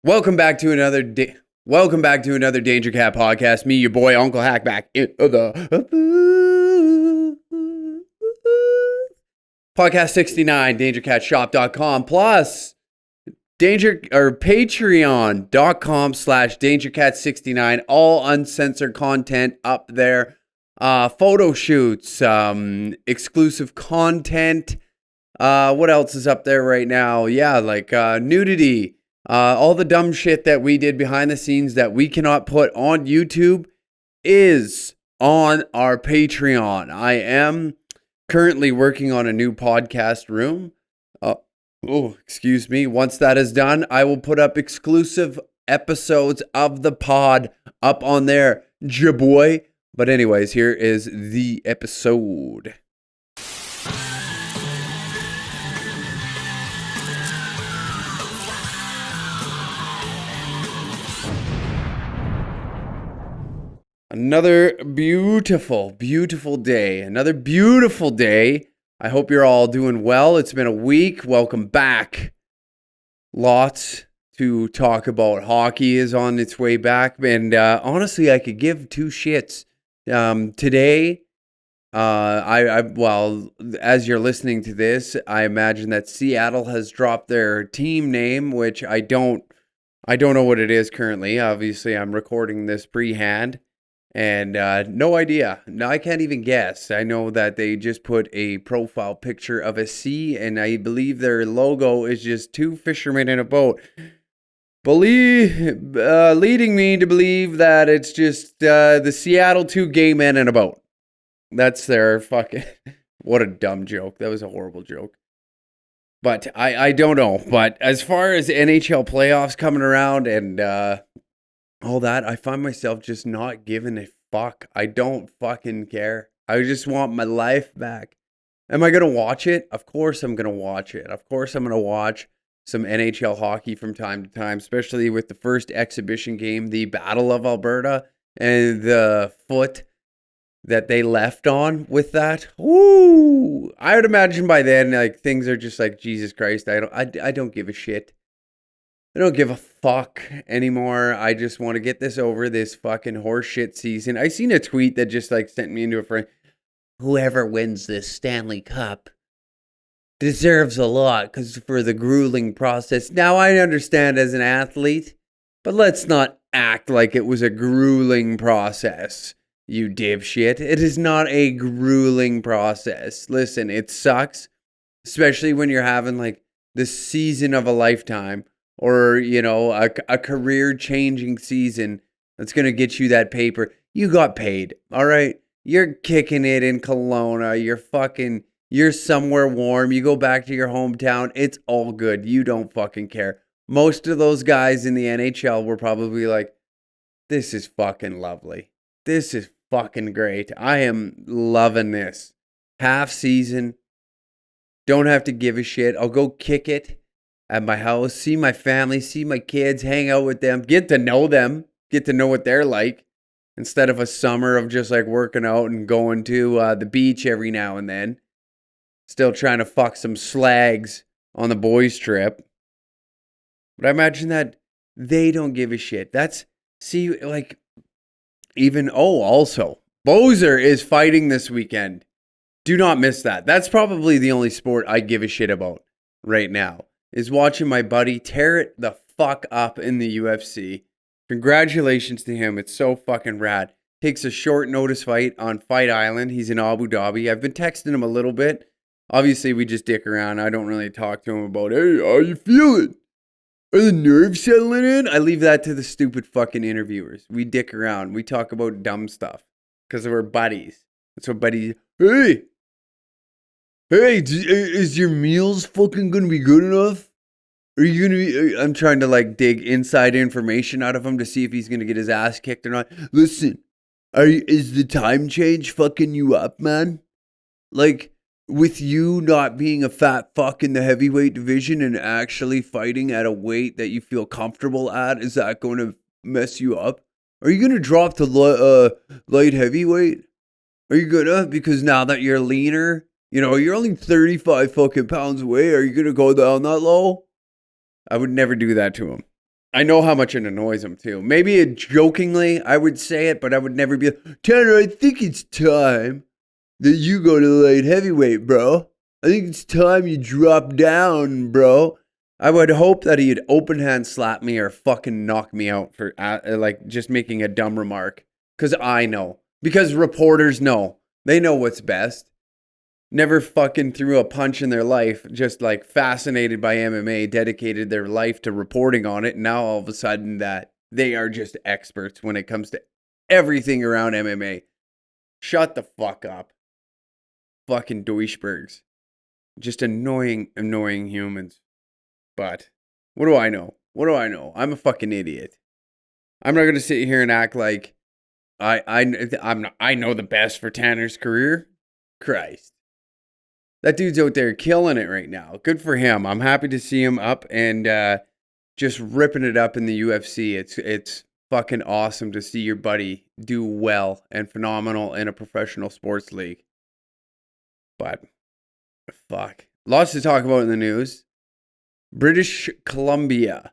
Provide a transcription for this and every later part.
Welcome back to another Danger Cat podcast. Me, your boy Uncle Hack, back in the podcast 69, dangercatshop.com plus patreon.com/dangercat69. All uncensored content up there. Photo shoots, exclusive content. What else is up there right now? Yeah, like nudity. All the dumb shit that we did behind the scenes that we cannot put on YouTube is on our Patreon. I am currently working on a new podcast room. Excuse me. Once that is done, I will put up exclusive episodes of the pod up on there. Jaboy. But anyways, here is the episode. Another beautiful, beautiful day. Another beautiful day. I hope you're all doing well. It's been a week. Welcome back. Lots to talk about. Hockey is on its way back. And honestly, I could give two shits. Today, well, as you're listening to this, I imagine that Seattle has dropped their team name, which I don't know what it is currently. Obviously, I'm recording this pre-hand. And no idea. No, I can't even guess. I know that they just put a profile picture of a sea, and I believe their logo is just two fishermen in a boat. Leading me to believe that it's just the Seattle two gay men in a boat. That's their fucking... What a dumb joke. That was a horrible joke. But I don't know. But as far as NHL playoffs coming around and... all that, I find myself just not giving a fuck. I don't fucking care. I just want my life back. Am I going to watch it? Of course I'm going to watch it. Of course I'm going to watch some NHL hockey from time to time, especially with the first exhibition game, the Battle of Alberta, and the foot that they left on with that. Woo! I would imagine by then, like, things are just like, Jesus Christ, I don't give a shit. I don't give a fuck anymore. I just want to get this over, this fucking horseshit season. I seen a tweet that just like sent me into a friend. Whoever wins this Stanley Cup deserves a lot because for the grueling process. Now I understand as an athlete, but let's not act like it was a grueling process, you dipshit. It is not a grueling process. Listen, it sucks, especially when you're having like the season of a lifetime. Or, you know, a career-changing season that's going to get you that paper. You got paid, all right? You're kicking it in Kelowna. You're somewhere warm. You go back to your hometown. It's all good. You don't fucking care. Most of those guys in the NHL were probably like, this is fucking lovely. This is fucking great. I am loving this. Half season. Don't have to give a shit. I'll go kick it at my house, see my family, see my kids, hang out with them, get to know them, get to know what they're like, instead of a summer of just like working out and going to the beach every now and then. Still trying to fuck some slags on the boys' trip. But I imagine that they don't give a shit. Also, Bozer is fighting this weekend. Do not miss that. That's probably the only sport I give a shit about right now. Is watching my buddy tear it the fuck up in the UFC. Congratulations to him. It's so fucking rad. Takes a short notice fight on Fight Island. He's in Abu Dhabi. I've been texting him a little bit. Obviously, we just dick around. I don't really talk to him about, hey, how you feeling? Are the nerves settling in? I leave that to the stupid fucking interviewers. We dick around. We talk about dumb stuff. Because we're buddies. So buddies, hey, is your meals fucking gonna be good enough? Are you gonna be... I'm trying to like dig inside information out of him to see if he's gonna get his ass kicked or not. Listen, is the time change fucking you up, man? Like, with you not being a fat fuck in the heavyweight division and actually fighting at a weight that you feel comfortable at, is that going to mess you up? Are you gonna drop to light heavyweight? Are you gonna? Because now that you're leaner... You know, you're only 35 fucking pounds away. Are you going to go down that low? I would never do that to him. I know how much it annoys him too. Maybe jokingly I would say it, but I would never be like, Tanner, I think it's time that you go to the light heavyweight, bro. I think it's time you drop down, bro. I would hope that he'd open hand slap me or fucking knock me out for like just making a dumb remark. Because I know. Because reporters know. They know what's best. Never fucking threw a punch in their life. Just like fascinated by MMA. Dedicated their life to reporting on it. And now all of a sudden that they are just experts when it comes to everything around MMA. Shut the fuck up. Fucking douchebergs. Just annoying humans. But what do I know? What do I know? I'm a fucking idiot. I'm not going to sit here and act like I know the best for Tanner's career. Christ. That dude's out there killing it right now. Good for him. I'm happy to see him up and just ripping it up in the UFC. It's fucking awesome to see your buddy do well and phenomenal in a professional sports league. But fuck. Lots to talk about in the news. British Columbia,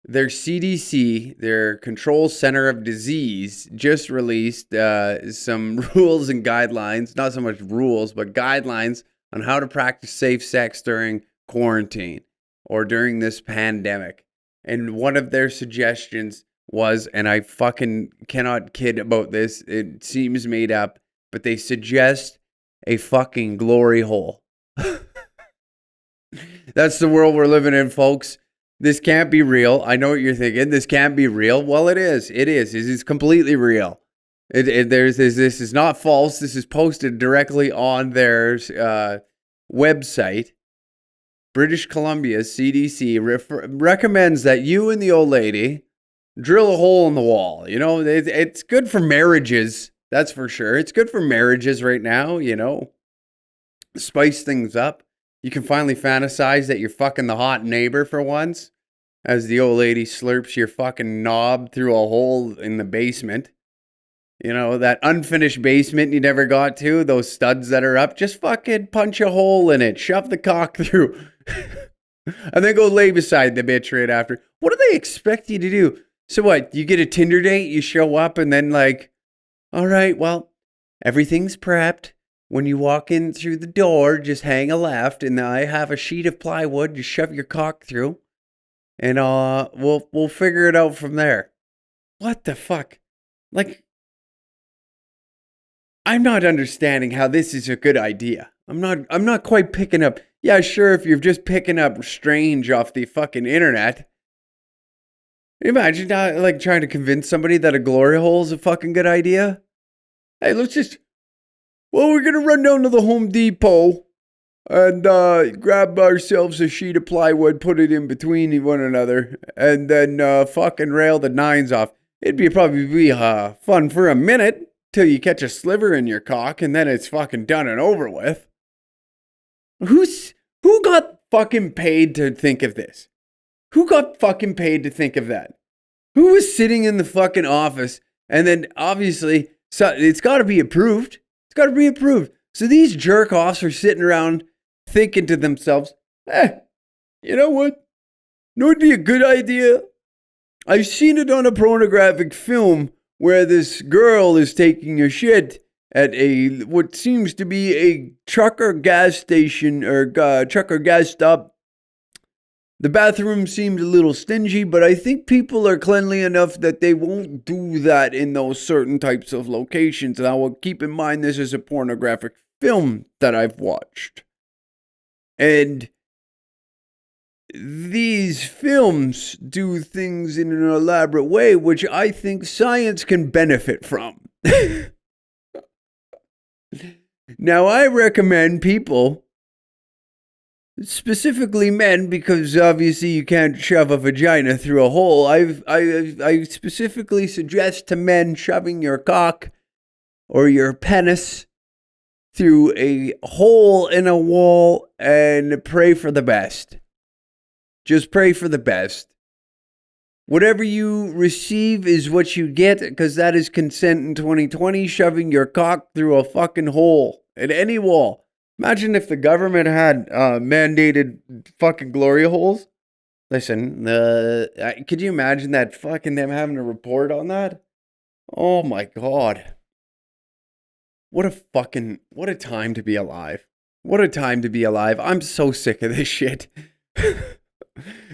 their CDC, their Control Center of Disease, just released some rules and guidelines, not so much rules, but guidelines on how to practice safe sex during quarantine or during this pandemic. And one of their suggestions was, and I fucking cannot kid about this, it seems made up, but they suggest a fucking glory hole. That's the world we're living in, folks. This can't be real. I know what you're thinking. This can't be real. Well, it is. It is. It is completely real. This is not false. This is posted directly on their website. British Columbia CDC recommends that you and the old lady drill a hole in the wall. You know, it's good for marriages. That's for sure. It's good for marriages right now, you know. Spice things up. You can finally fantasize that you're fucking the hot neighbor for once, as the old lady slurps your fucking knob through a hole in the basement. You know, that unfinished basement you never got to, those studs that are up, just fucking punch a hole in it, shove the cock through, and then go lay beside the bitch right after. What do they expect you to do? So what, you get a Tinder date, you show up, and then like, all right, well, everything's prepped. When you walk in through the door, just hang a left, and I have a sheet of plywood. Just shove your cock through, and we'll figure it out from there. What the fuck? Like, I'm not understanding how this is a good idea. I'm not quite picking up. Yeah, sure, if you're just picking up strange off the fucking internet. Imagine like trying to convince somebody that a glory hole is a fucking good idea. Hey, well, we're going to run down to the Home Depot and grab ourselves a sheet of plywood, put it in between one another, and then fucking rail the nines off. It'd probably be fun for a minute till you catch a sliver in your cock, and then it's fucking done and over with. Who got fucking paid to think of this? Who got fucking paid to think of that? Who was sitting in the fucking office, and then obviously, so it's got to be approved. It's got to be approved. So these jerk-offs are sitting around thinking to themselves, you know what? You know what would be a good idea? I've seen it on a pornographic film where this girl is taking a shit at what seems to be a trucker gas station or trucker gas stop. The bathroom seemed a little stingy, but I think people are cleanly enough that they won't do that in those certain types of locations. And I will keep in mind this is a pornographic film that I've watched. And these films do things in an elaborate way, which I think science can benefit from. Now, I recommend people, specifically men, because obviously you can't shove a vagina through a hole. I specifically suggest to men shoving your cock or your penis through a hole in a wall and pray for the best. Just pray for the best. Whatever you receive is what you get, because that is consent in 2020, shoving your cock through a fucking hole at any wall. Imagine if the government had mandated fucking glory holes. Listen, could you imagine that fucking them having to report on that? Oh my God. What a time to be alive. What a time to be alive. I'm so sick of this shit.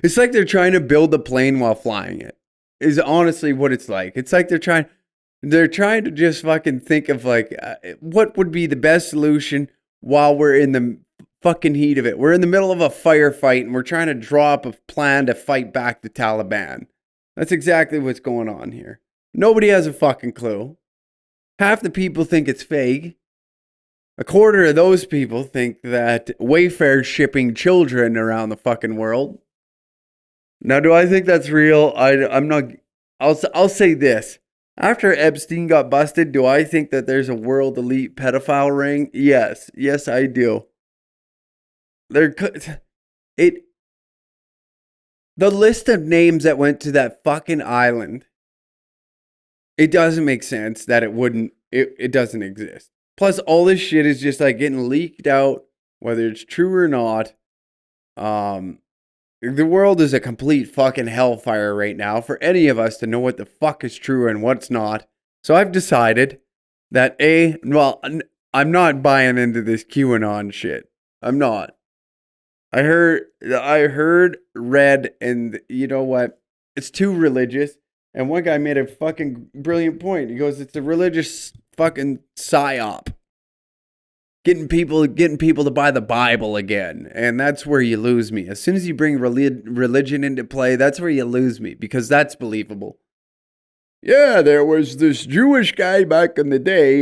It's like they're trying to build a plane while flying it. Is honestly what it's like. It's like they're trying to just fucking think of like what would be the best solution while we're in the fucking heat of it. We're in the middle of a firefight and we're trying to draw up a plan to fight back the Taliban. That's exactly what's going on here. Nobody has a fucking clue. Half the people think it's fake. A quarter of those people think that Wayfair's shipping children around the fucking world. Now, do I think that's real? I'm not. I'll say this. After Epstein got busted, do I think that there's a world elite pedophile ring? Yes. Yes, I do. The list of names that went to that fucking island, it doesn't make sense that it doesn't exist. Plus, all this shit is just like getting leaked out, whether it's true or not. The world is a complete fucking hellfire right now for any of us to know what the fuck is true and what's not. So I've decided that I'm not buying into this QAnon shit. I'm not. I read, and you know what? It's too religious. And one guy made a fucking brilliant point. He goes, it's a religious fucking psyop. Getting people to buy the Bible again. And that's where you lose me. As soon as you bring religion into play, that's where you lose me. Because that's believable. Yeah, there was this Jewish guy back in the day.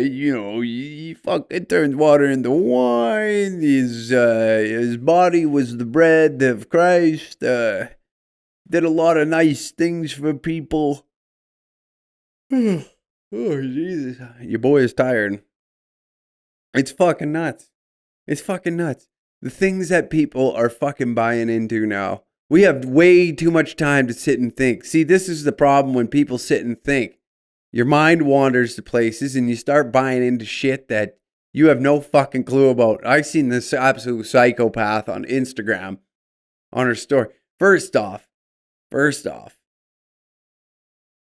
He fucking turned water into wine. His body was the bread of Christ. Did a lot of nice things for people. Oh, Jesus. Your boy is tired. It's fucking nuts. It's fucking nuts. The things that people are fucking buying into now. We have way too much time to sit and think. See, this is the problem when people sit and think. Your mind wanders to places and you start buying into shit that you have no fucking clue about. I've seen this absolute psychopath on Instagram on her story. First off,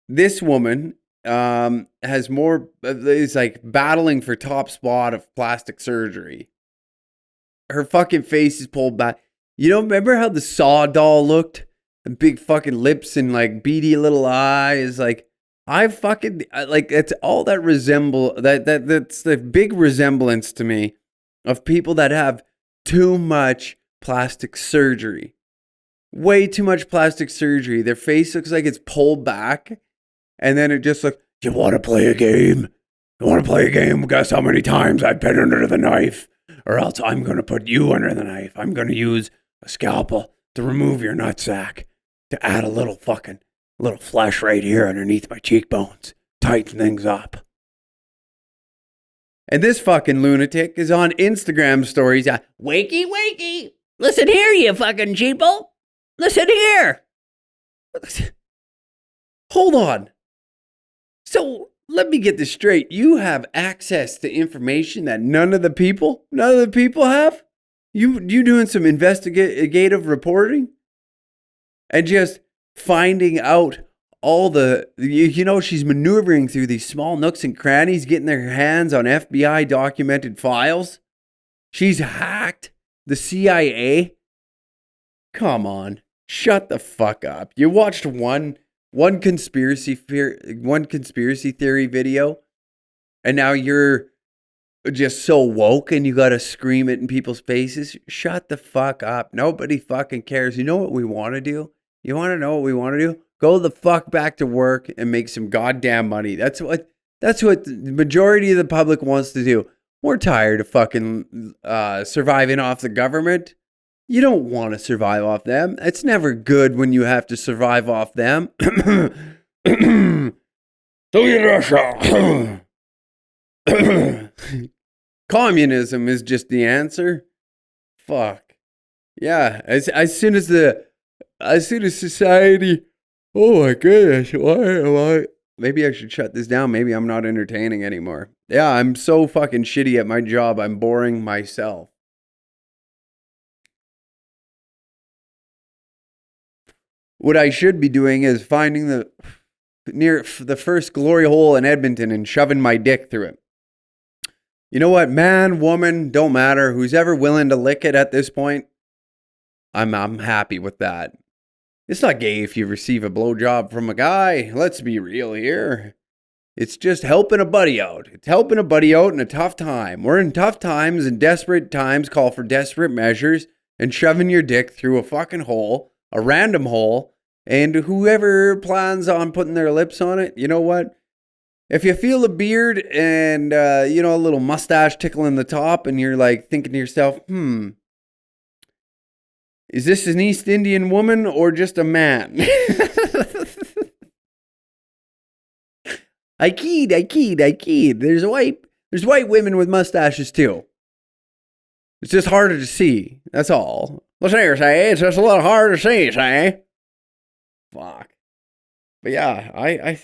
this woman has more, is like battling for top spot of plastic surgery. Her fucking face is pulled back. You know, remember how the Saw doll looked? The big fucking lips and like beady little eyes. Like, it's all that that's the big resemblance to me of people that have too much plastic surgery. Way too much plastic surgery. Their face looks like it's pulled back. And then it just looks, you want to play a game? You want to play a game? Guess how many times I've been under the knife? Or else I'm going to put you under the knife. I'm going to use a scalpel to remove your nutsack. To add a little flesh right here underneath my cheekbones. Tighten things up. And this fucking lunatic is on Instagram stories. Wakey, wakey. Listen here, you fucking sheeple. Listen here. Hold on. So let me get this straight. You have access to information that none of the people have? You doing some investigative reporting? And just finding out all she's maneuvering through these small nooks and crannies, getting their hands on FBI documented files. She's hacked the CIA. Come on, shut the fuck up. You watched one conspiracy theory video, and now you're just so woke and you gotta scream it in people's faces. Shut the fuck up. Nobody fucking cares. You know what we want to do? You want to know what we want to do? Go the fuck back to work and make some goddamn money. That's what the majority of the public wants to do. We're tired of fucking surviving off the government. You don't want to survive off them. It's never good when you have to survive off them. Communism is just the answer. Fuck. Yeah, as soon as society, oh my goodness, why? Maybe I should shut this down. Maybe I'm not entertaining anymore. Yeah, I'm so fucking shitty at my job. I'm boring myself. What I should be doing is finding the first glory hole in Edmonton and shoving my dick through it. You know what? Man, woman, don't matter. Who's ever willing to lick it at this point, I'm happy with that. It's not gay if you receive a blowjob from a guy. Let's be real here. It's just helping a buddy out. It's helping a buddy out in a tough time. We're in tough times, and desperate times call for desperate measures, and shoving your dick through a fucking hole, a random hole, and whoever plans on putting their lips on it, you know what? If you feel a beard and, a little mustache tickling the top, and you're like thinking to yourself, is this an East Indian woman or just a man? I keyed. There's white women with mustaches too. It's just harder to see. That's all. Listen here, say. It's just a little harder to see, say. Fuck. But yeah,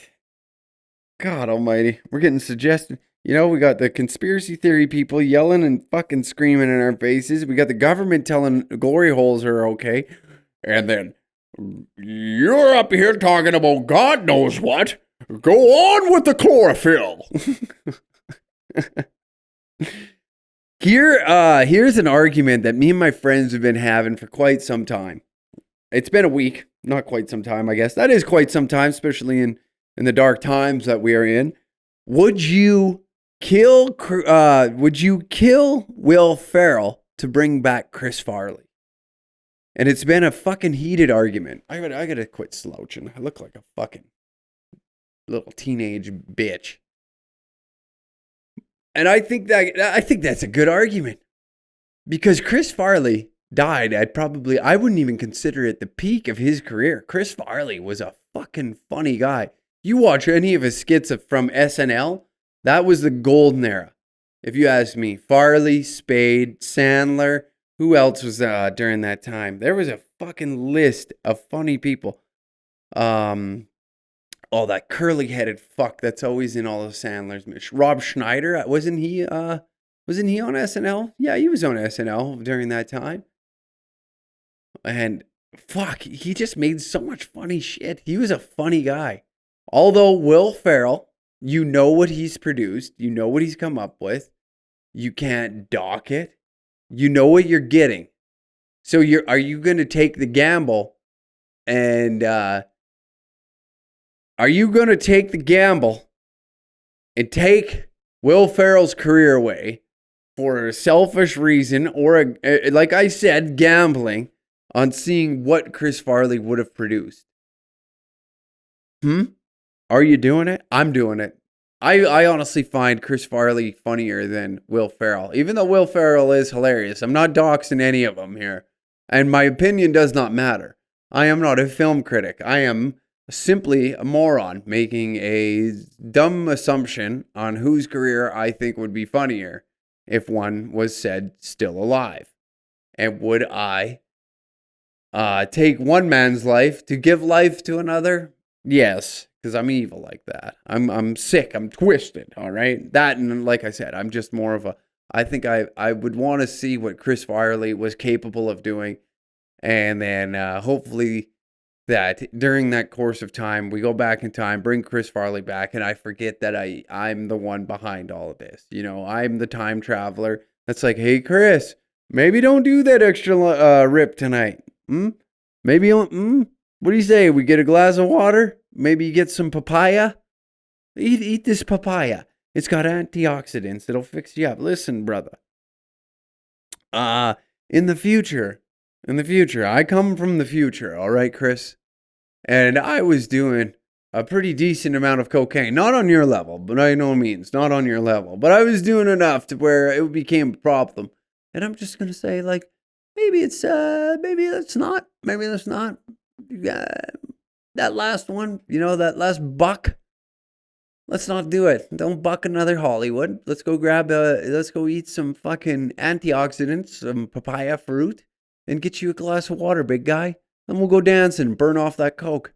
God almighty. We're getting suggested. We got the conspiracy theory people yelling and fucking screaming in our faces. We got the government telling glory holes are okay. And then you're up here talking about God knows what. Go on with the chlorophyll. Here's an argument that me and my friends have been having for quite some time. It's been a week. Not quite some time, I guess. That is quite some time, especially in the dark times that we are in. Would you kill Will Ferrell to bring back Chris Farley? And it's been a fucking heated argument. I gotta quit slouching. I look like a fucking little teenage bitch. And I think that's a good argument. Because Chris Farley died at I wouldn't even consider it the peak of his career. Chris Farley was a fucking funny guy. You watch any of his skits from SNL, that was the golden era. If you ask me, Farley, Spade, Sandler, who else was during that time? There was a fucking list of funny people. Oh, that curly-headed fuck that's always in all of Sandler's. Rob Schneider, wasn't he on SNL? Yeah, he was on SNL during that time. And fuck, he just made so much funny shit. He was a funny guy. Although Will Ferrell, you know what he's produced. You know what he's come up with. You can't dock it. You know what you're getting. So are you going to take the gamble and take Will Ferrell's career away for a selfish reason or, like I said, gambling on seeing what Chris Farley would have produced? Are you doing it? I'm doing it. I honestly find Chris Farley funnier than Will Ferrell. Even though Will Ferrell is hilarious. I'm not doxing any of them here. And my opinion does not matter. I am not a film critic. I am simply a moron making a dumb assumption on whose career I think would be funnier if one was said still alive. And would I take one man's life to give life to another? Yes, because I'm evil like that. I'm sick. I'm twisted. All right. That, and like I said, I'm just more of a. I think I would want to see what Chris Farley was capable of doing, and then hopefully that during that course of time we go back in time, bring Chris Farley back, and I forget that I'm the one behind all of this. I'm the time traveler. That's like, hey Chris, maybe don't do that extra rip tonight. Maybe what do you say? We get a glass of water? Maybe you get some papaya? Eat this papaya. It's got antioxidants. It'll fix you up. Listen, brother. In the future, I come from the future, all right, Chris? And I was doing a pretty decent amount of cocaine. Not on your level, but by no means. Not on your level. But I was doing enough to where it became a problem. And I'm just going to say, like, maybe that's not. Maybe that's not. That last one, that last buck. Let's not do it. Don't buck another Hollywood. Let's go let's go eat some fucking antioxidants, some papaya fruit, and get you a glass of water, big guy. Then we'll go dancing and burn off that coke.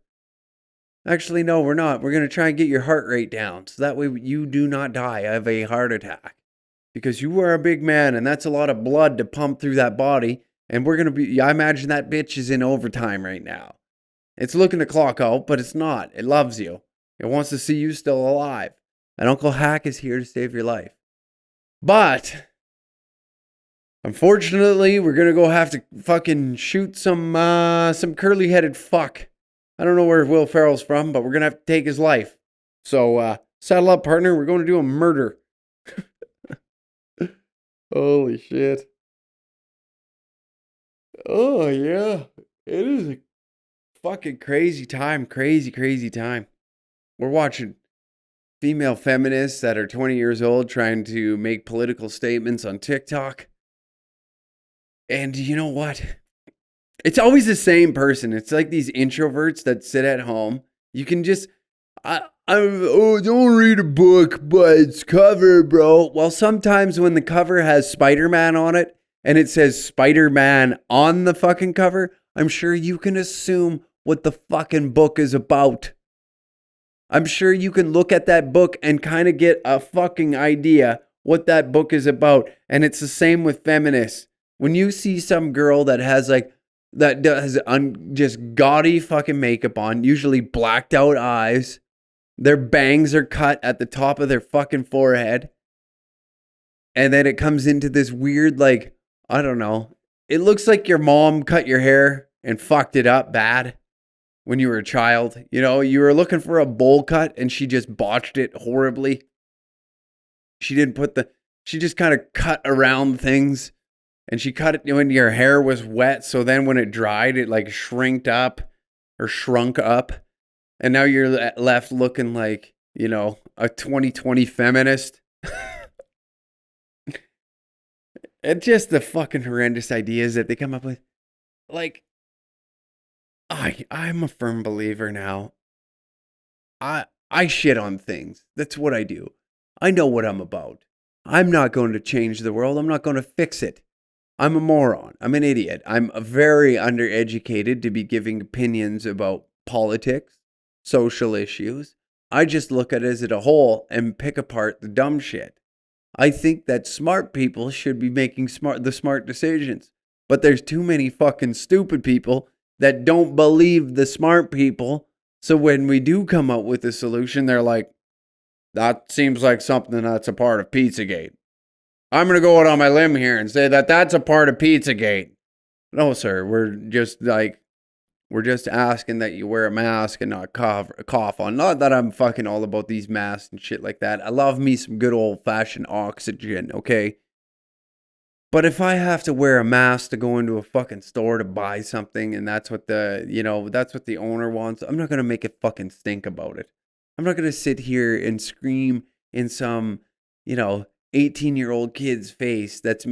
Actually, no, we're not. We're going to try and get your heart rate down so that way you do not die of a heart attack. Because you are a big man and that's a lot of blood to pump through that body. And we're going to I imagine that bitch is in overtime right now. It's looking to clock out, but it's not. It loves you. It wants to see you still alive. And Uncle Hack is here to save your life. But unfortunately, we're going to go have to fucking shoot some curly-headed fuck. I don't know where Will Ferrell's from, but we're going to have to take his life. So, saddle up, partner. We're going to do a murder. Holy shit. Oh, yeah. It is a fucking crazy time. Crazy time. We're watching female feminists that are 20 years old trying to make political statements on TikTok. And you know what? It's always the same person. It's like these introverts that sit at home. You can just, don't read a book by its cover, bro. Well, sometimes when the cover has Spider-Man on it and it says Spider-Man on the fucking cover, I'm sure you can assume what the fucking book is about. I'm sure you can look at that book and kind of get a fucking idea what that book is about. And it's the same with feminists. When you see some girl that has just gaudy fucking makeup on, usually blacked out eyes, their bangs are cut at the top of their fucking forehead, and then it comes into this weird, like, I don't know. It looks like your mom cut your hair and fucked it up bad when you were a child. You know, you were looking for a bowl cut and she just botched it horribly. She just kind of cut around things, and she cut it when your hair was wet. So then when it dried, it like shrunk up. And now you're left looking like, you know, a 2020 feminist. And just the fucking horrendous ideas that they come up with. Like, I'm a firm believer now. I shit on things. That's what I do. I know what I'm about. I'm not going to change the world. I'm not going to fix it. I'm a moron. I'm an idiot. I'm very undereducated to be giving opinions about politics, social issues. I just look at it as a whole and pick apart the dumb shit. I think that smart people should be making the smart decisions. But there's too many fucking stupid people that don't believe the smart people. So when we do come up with a solution, they're like, that seems like something that's a part of Pizzagate. I'm going to go out on my limb here and say that that's a part of Pizzagate. No, sir. We're just asking that you wear a mask and not cough on. Not that I'm fucking all about these masks and shit like that. I love me some good old-fashioned oxygen, okay? But if I have to wear a mask to go into a fucking store to buy something and that's what the owner wants, I'm not going to make a fucking stink about it. I'm not going to sit here and scream in some, 18-year-old kid's face that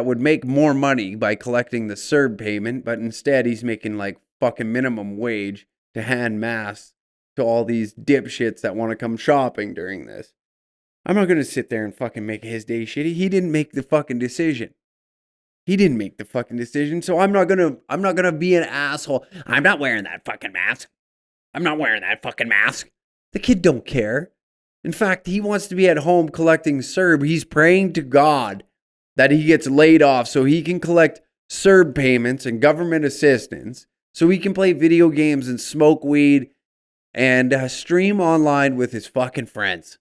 would make more money by collecting the CERB payment, but instead he's making like fucking minimum wage to hand masks to all these dipshits that want to come shopping during this. I'm not going to sit there and fucking make his day shitty. He didn't make the fucking decision. So I'm not going to be an asshole. I'm not wearing that fucking mask. The kid don't care. In fact, he wants to be at home collecting CERB. He's praying to God that he gets laid off so he can collect CERB payments and government assistance so he can play video games and smoke weed and stream online with his fucking friends.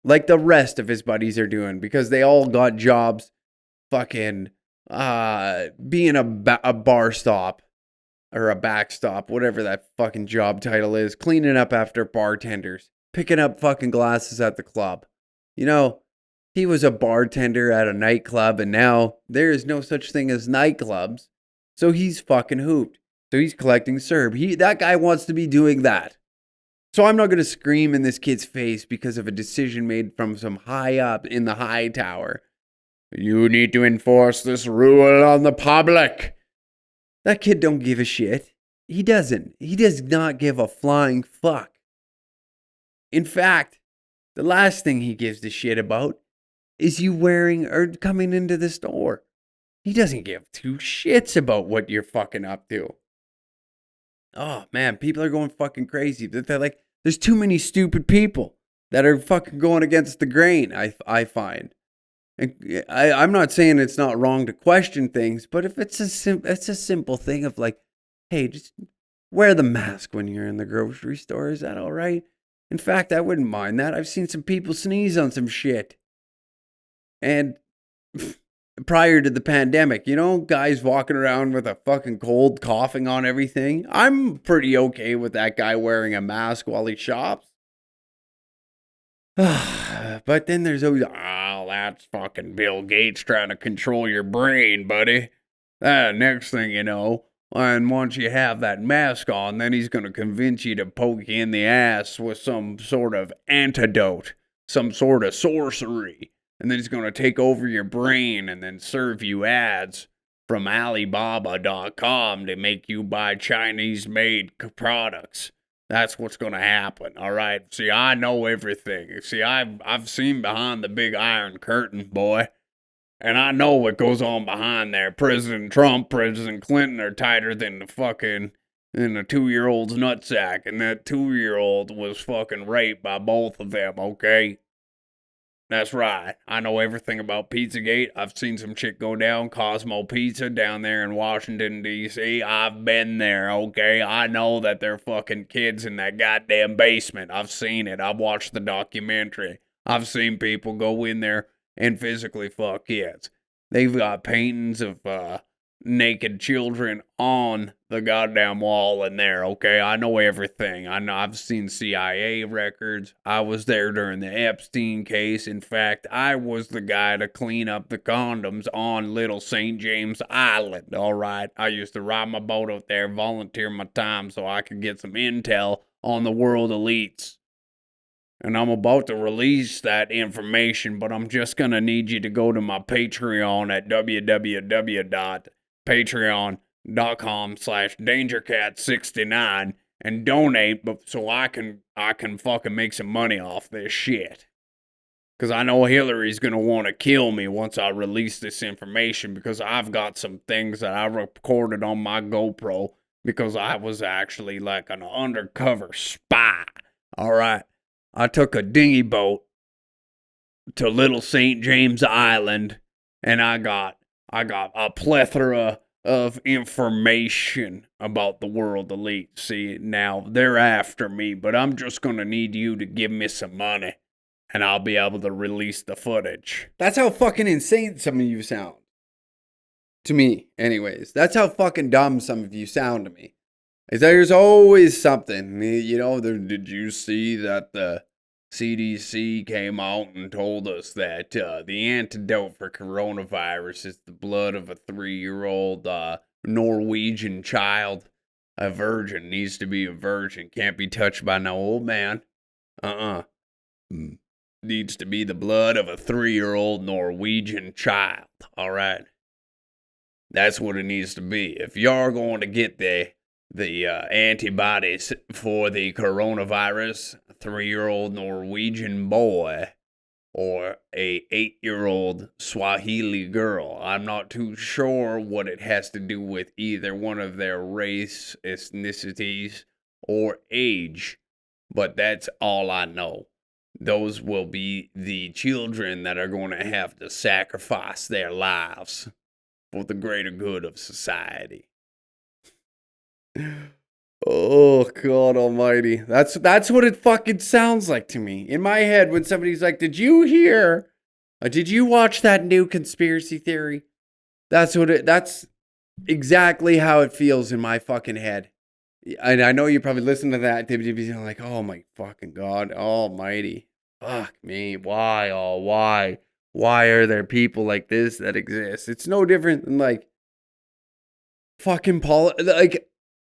Like the rest of his buddies are doing, because they all got jobs fucking being a bar stop or a backstop, whatever that fucking job title is, cleaning up after bartenders, picking up fucking glasses at the club. You know, he was a bartender at a nightclub, and now there is no such thing as nightclubs, so he's fucking hooped. So he's collecting CERB. That guy wants to be doing that. So I'm not going to scream in this kid's face because of a decision made from some high up in the high tower. You need to enforce this rule on the public. That kid don't give a shit. He doesn't. He does not give a flying fuck. In fact, the last thing he gives a shit about is you wearing or coming into the store. He doesn't give two shits about what you're fucking up to. Oh, man, people are going fucking crazy. They're like, there's too many stupid people that are fucking going against the grain, I find. And I'm not saying it's not wrong to question things, but if it's a simple thing of like, hey, just wear the mask when you're in the grocery store. Is that all right? In fact, I wouldn't mind that. I've seen some people sneeze on some shit. And prior to the pandemic, guys walking around with a fucking cold, coughing on everything. I'm pretty okay with that guy wearing a mask while he shops. But then there's always, that's fucking Bill Gates trying to control your brain, buddy. Next thing you know, and once you have that mask on, then he's going to convince you to poke you in the ass with some sort of antidote, some sort of sorcery. And then he's going to take over your brain and then serve you ads from Alibaba.com to make you buy Chinese-made products. That's what's going to happen, all right? See, I know everything. See, I've seen behind the big iron curtain, boy. And I know what goes on behind there. President Trump, President Clinton are tighter than the 2-year-old's nutsack. And that 2-year-old was fucking raped by both of them, okay? That's right. I know everything about Pizzagate. I've seen some shit go down. Cosmo Pizza down there in Washington, D.C. I've been there, okay? I know that they're fucking kids in that goddamn basement. I've seen it. I've watched the documentary. I've seen people go in there and physically fuck kids. They've got paintings of naked children on the goddamn wall in there, okay? I know everything. I've seen CIA records. I was there during the Epstein case. In fact, I was the guy to clean up the condoms on Little St. James Island, all right? I used to ride my boat out there, volunteer my time so I could get some intel on the world elites. And I'm about to release that information, but I'm just going to need you to go to my Patreon at www.patreon.com/dangercat69 and donate so I can fucking make some money off this shit. Because I know Hillary's going to want to kill me once I release this information, because I've got some things that I recorded on my GoPro because I was actually like an undercover spy. All right. I took a dinghy boat to Little St. James Island, and I got a plethora of information about the world elite. See, now they're after me, but I'm just going to need you to give me some money, and I'll be able to release the footage. That's how fucking insane some of you sound. To me, anyways. That's how fucking dumb some of you sound to me. There's always something, did you see that the CDC came out and told us that the antidote for coronavirus is the blood of a 3-year-old Norwegian child. A virgin needs to be a virgin, can't be touched by no old man. Needs to be the blood of a 3-year-old Norwegian child, all right? That's what it needs to be. If you're going to get the antibodies for the coronavirus, a 3-year-old Norwegian boy or a 8-year-old Swahili girl. I'm not too sure what it has to do with either one of their race, ethnicities, or age, but that's all I know. Those will be the children that are going to have to sacrifice their lives for the greater good of society. Oh, God almighty. That's what it fucking sounds like to me. In my head, when somebody's like, did you watch that new conspiracy theory? That's exactly how it feels in my fucking head. And I know you probably listen to that, and like, oh my fucking God almighty. Fuck me. Why? Oh, why? Why are there people like this that exist? It's no different than like fucking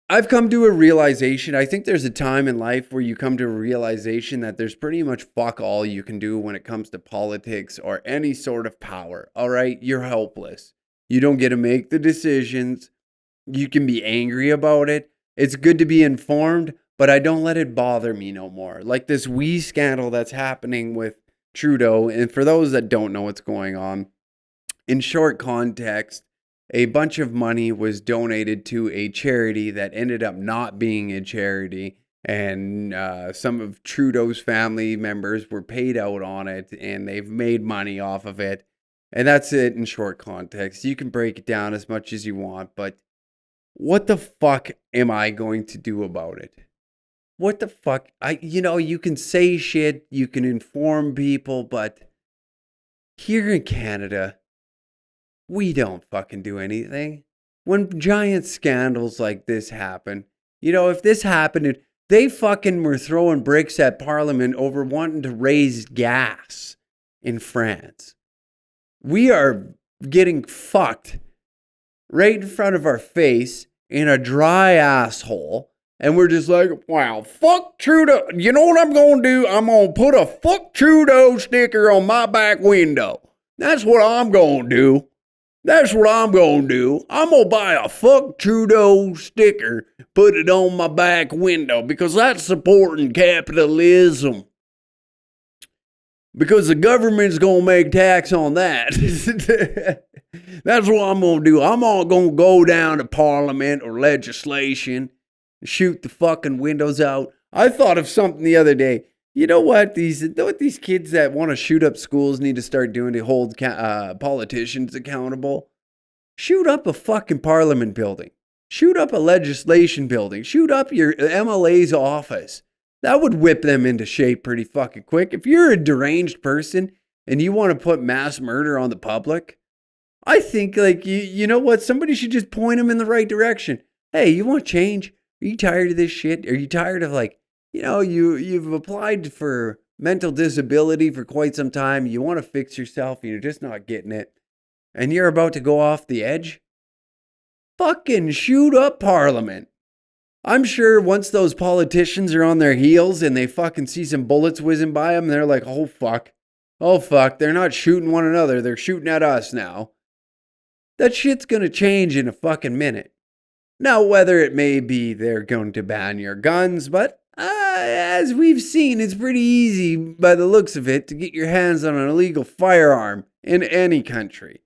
I've come to a realization. I think there's a time in life where you come to a realization that there's pretty much fuck all you can do when it comes to politics or any sort of power. All right? You're helpless. You don't get to make the decisions. You can be angry about it. It's good to be informed, but I don't let it bother me no more. Like this Guise scandal that's happening with Trudeau. And for those that don't know what's going on, in short context, a bunch of money was donated to a charity that ended up not being a charity. And some of Trudeau's family members were paid out on it, and they've made money off of it. And that's it in short context. You can break it down as much as you want, but what the fuck am I going to do about it? What the fuck? You can say shit, you can inform people, but here in Canada, we don't fucking do anything. When giant scandals like this happen, if this happened, they fucking were throwing bricks at Parliament over wanting to raise gas in France. We are getting fucked right in front of our face in a dry asshole. And we're just like, wow, fuck Trudeau. You know what I'm going to do? I'm going to put a fuck Trudeau sticker on my back window. That's what I'm going to do. That's what I'm going to do. I'm going to buy a fuck Trudeau sticker, put it on my back window, because that's supporting capitalism. Because the government's going to make tax on that. That's what I'm going to do. I'm all going to go down to Parliament or legislation, shoot the fucking windows out. I thought of something the other day. You know what these kids that want to shoot up schools need to start doing to hold politicians accountable? Shoot up a fucking Parliament building. Shoot up a legislation building. Shoot up your MLA's office. That would whip them into shape pretty fucking quick. If you're a deranged person and you want to put mass murder on the public, I think, like, you know what? Somebody should just point them in the right direction. Hey, you want change? Are you tired of this shit? Are you tired of, like, you've applied for mental disability for quite some time. You want to fix yourself. You're just not getting it. And you're about to go off the edge? Fucking shoot up Parliament. I'm sure once those politicians are on their heels and they fucking see some bullets whizzing by them, they're like, oh fuck. Oh fuck, they're not shooting one another. They're shooting at us now. That shit's gonna change in a fucking minute. Now, whether it may be they're going to ban your guns, but as we've seen, it's pretty easy by the looks of it to get your hands on an illegal firearm in any country.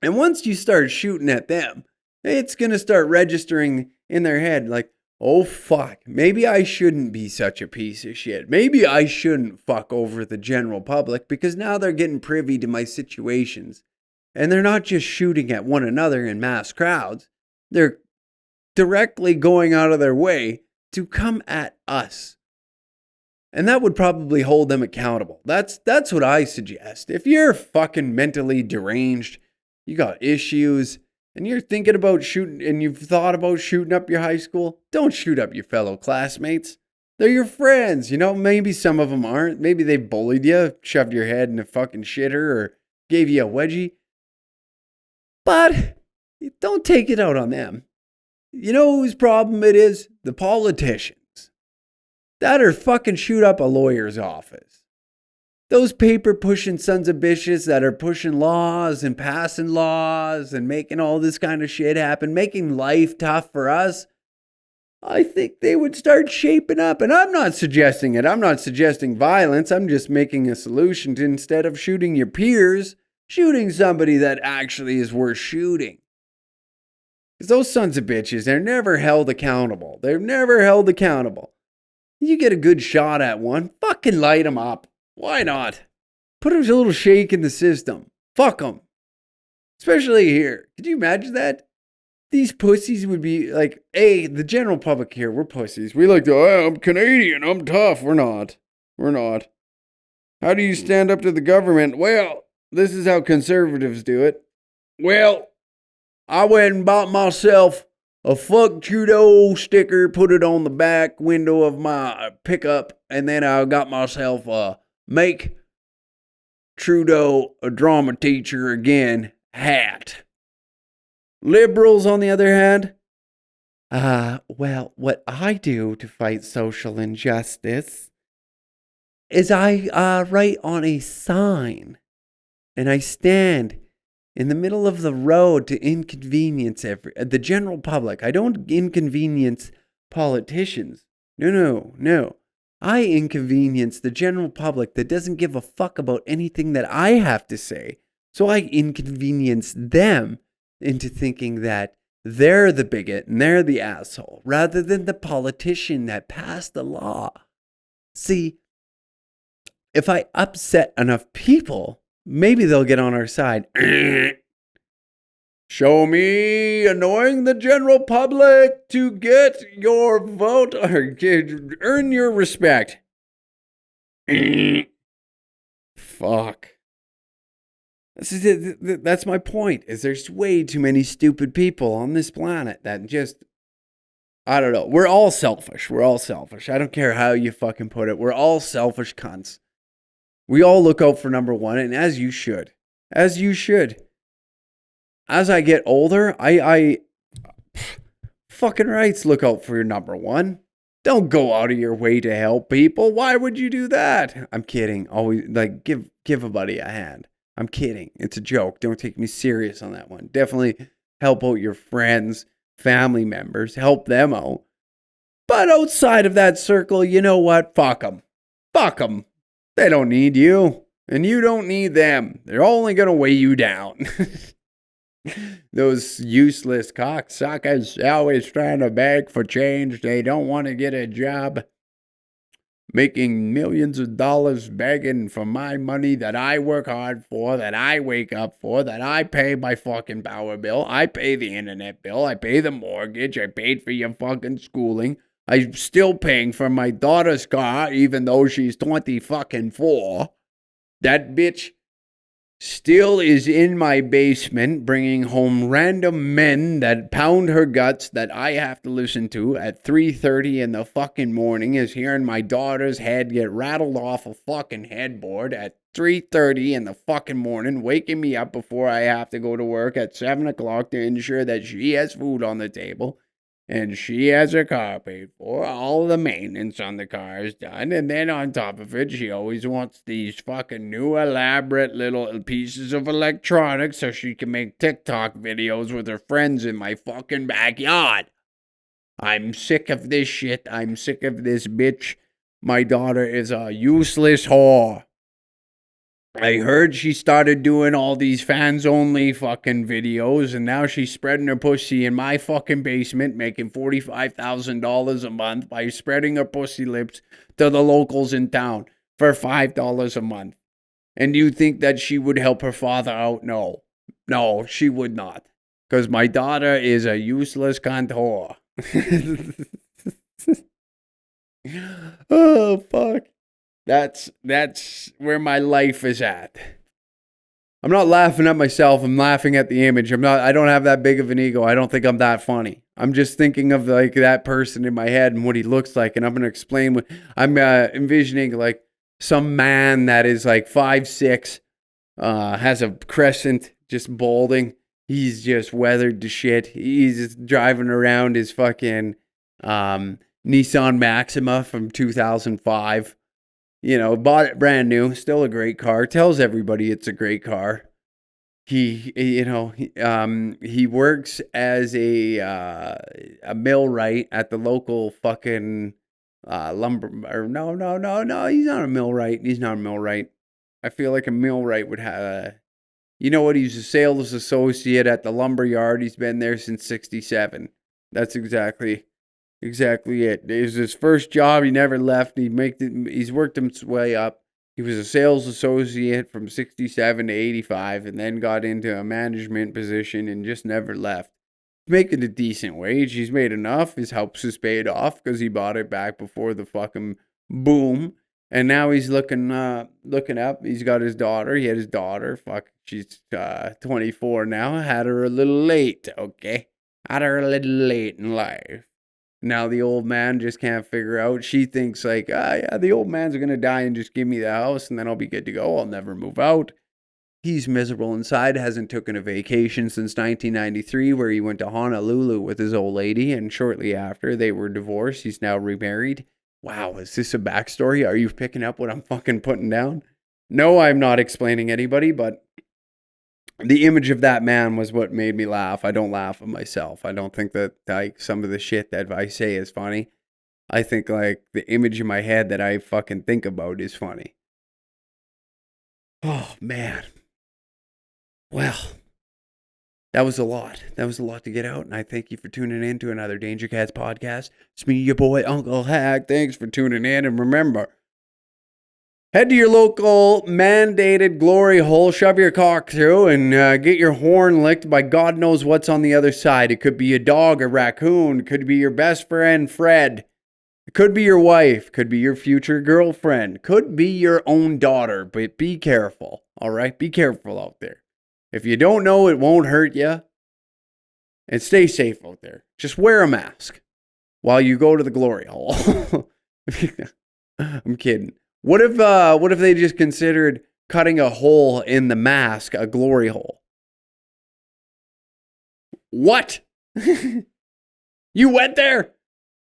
And once you start shooting at them, it's going to start registering in their head like, oh fuck, maybe I shouldn't be such a piece of shit. Maybe I shouldn't fuck over the general public, because now they're getting privy to my situations. And they're not just shooting at one another in mass crowds. They're directly going out of their way to come at us. And that would probably hold them accountable. That's what I suggest. If you're fucking mentally deranged, you got issues, and you're thinking about shooting, and you've thought about shooting up your high school, don't shoot up your fellow classmates. They're your friends, maybe some of them aren't. Maybe they bullied you, shoved your head in a fucking shitter, or gave you a wedgie. But don't take it out on them. You know whose problem it is? The politicians. That are fucking shoot up a lawyer's office. Those paper-pushing sons of bitches that are pushing laws and passing laws and making all this kind of shit happen, making life tough for us, I think they would start shaping up. And I'm not suggesting it. I'm not suggesting violence. I'm just making a solution to, instead of shooting your peers, shooting somebody that actually is worth shooting. Because those sons of bitches, they're never held accountable. They're never held accountable. You get a good shot at one, fucking light them up. Why not? Put a little shake in the system. Fuck them. Especially here. Could you imagine that? These pussies would be like, hey, the general public here, we're pussies. We like to, oh, I'm Canadian, I'm tough. We're not. We're not. How do you stand up to the government? Well, this is how conservatives do it. Well, I went and bought myself a fuck Trudeau sticker, put it on the back window of my pickup, and then I got myself a Make Trudeau a Drama Teacher Again hat. Liberals, on the other hand, well, what I do to fight social injustice is I write on a sign, and I stand in the middle of the road to inconvenience the general public. I don't inconvenience politicians. No. I inconvenience the general public that doesn't give a fuck about anything that I have to say. So I inconvenience them into thinking that they're the bigot and they're the asshole, rather than the politician that passed the law. See, if I upset enough people, maybe they'll get on our side. Show me annoying the general public to get your vote or earn your respect. Fuck. That's my point, is there's way too many stupid people on this planet that just, I don't know. We're all selfish. We're all selfish. I don't care how you fucking put it. We're all selfish cunts. We all look out for number one, and as you should. As you should. As I get older, I fucking rights, look out for your number one. Don't go out of your way to help people. Why would you do that? I'm kidding. Always, like, give a buddy a hand. I'm kidding. It's a joke. Don't take me serious on that one. Definitely help out your friends, family members. Help them out. But outside of that circle, you know what? Fuck them. Fuck them. They don't need you. And you don't need them. They're only going to weigh you down. Those useless cocksuckers always trying to beg for change. They don't want to get a job. Making millions of dollars begging for my money that I work hard for, that I wake up for, that I pay my fucking power bill. I pay the internet bill. I pay the mortgage. I paid for your fucking schooling. I'm still paying for my daughter's car, even though she's 24. That bitch still is in my basement, bringing home random men that pound her guts that I have to listen to at 3:30 in the fucking morning, is hearing my daughter's head get rattled off a fucking headboard at 3:30 in the fucking morning, waking me up before I have to go to work at 7 o'clock to ensure that she has food on the table. And she has her car paid for. All the maintenance on the car is done. And then on top of it, she always wants these fucking new elaborate little pieces of electronics so she can make TikTok videos with her friends in my fucking backyard. I'm sick of this shit. I'm sick of this bitch. My daughter is a useless whore. I heard she started doing all these fans-only fucking videos, and now she's spreading her pussy in my fucking basement, making $45,000 a month by spreading her pussy lips to the locals in town for $5 a month. And you think that she would help her father out? No. No, she would not. Because my daughter is a useless cunt whore. Oh, fuck. That's where my life is at. I'm not laughing at myself. I'm laughing at the image. I don't have that big of an ego. I don't think I'm that funny. I'm just thinking of like that person in my head and what he looks like. And I'm going to explain what I'm envisioning, like some man that is like 5'6", has a crescent, just balding. He's just weathered to shit. He's just driving around his fucking Nissan Maxima from 2005. You know, bought it brand new, still a great car. Tells everybody it's a great car. He works as a millwright at the local fucking lumber. Or no. He's not a millwright. I feel like a millwright would have. You know what? He's a sales associate at the lumber yard. He's been there since '67. That's exactly it. It was his first job. He never left. He's worked his way up. He was a sales associate from 67 to 85 and then got into a management position and just never left. He's making a decent wage. He's made enough. His house is paid off because he bought it back before the fucking boom. And now he's looking up. He's got his daughter. He had his daughter. She's 24 now. Had her a little late, okay? Had her a little late in life. Now the old man just can't figure out. She thinks like, yeah, the old man's going to die and just give me the house and then I'll be good to go. I'll never move out. He's miserable inside, hasn't taken a vacation since 1993 where he went to Honolulu with his old lady, and shortly after they were divorced. He's now remarried. Wow, is this a backstory? Are you picking up what I'm fucking putting down? No, I'm not explaining anybody, but the image of that man was what made me laugh. I don't laugh at myself. I don't think that like some of the shit that I say is funny. I think like the image in my head that I fucking think about is funny. Oh, man. Well, that was a lot. That was a lot to get out. And I thank you for tuning in to another Danger Cats podcast. It's me, your boy, Uncle Hack. Thanks for tuning in. And remember, Head to your local mandated glory hole, shove your cock through, and get your horn licked by God knows what's on the other side. It could be a dog, a raccoon. It could be your best friend, Fred. It could be your wife. Could be your future girlfriend. Could be your own daughter. But be careful, all right? Be careful out there. If you don't know, it won't hurt you. And stay safe out there. Just wear a mask while you go to the glory hole. I'm kidding. What if they just considered cutting a hole in the mask a glory hole? What? You went there?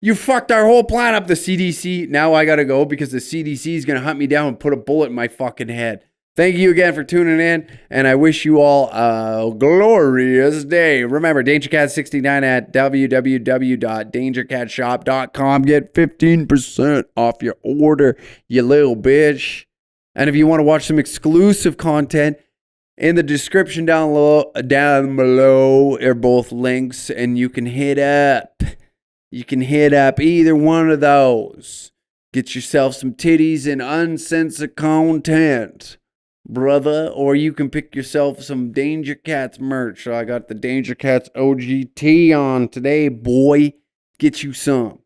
You fucked our whole plan up, the CDC. Now I gotta go because the CDC is gonna hunt me down and put a bullet in my fucking head. Thank you again for tuning in, and I wish you all a glorious day. Remember, DangerCat69 at www.dangercatshop.com. Get 15% off your order, you little bitch. And if you want to watch some exclusive content, in the description down below are both links, and you can hit up. You can hit up either one of those. Get yourself some titties and uncensored content, brother, or you can pick yourself some Danger Cats merch. So I got the Danger Cats OGT on today, boy. Get you some.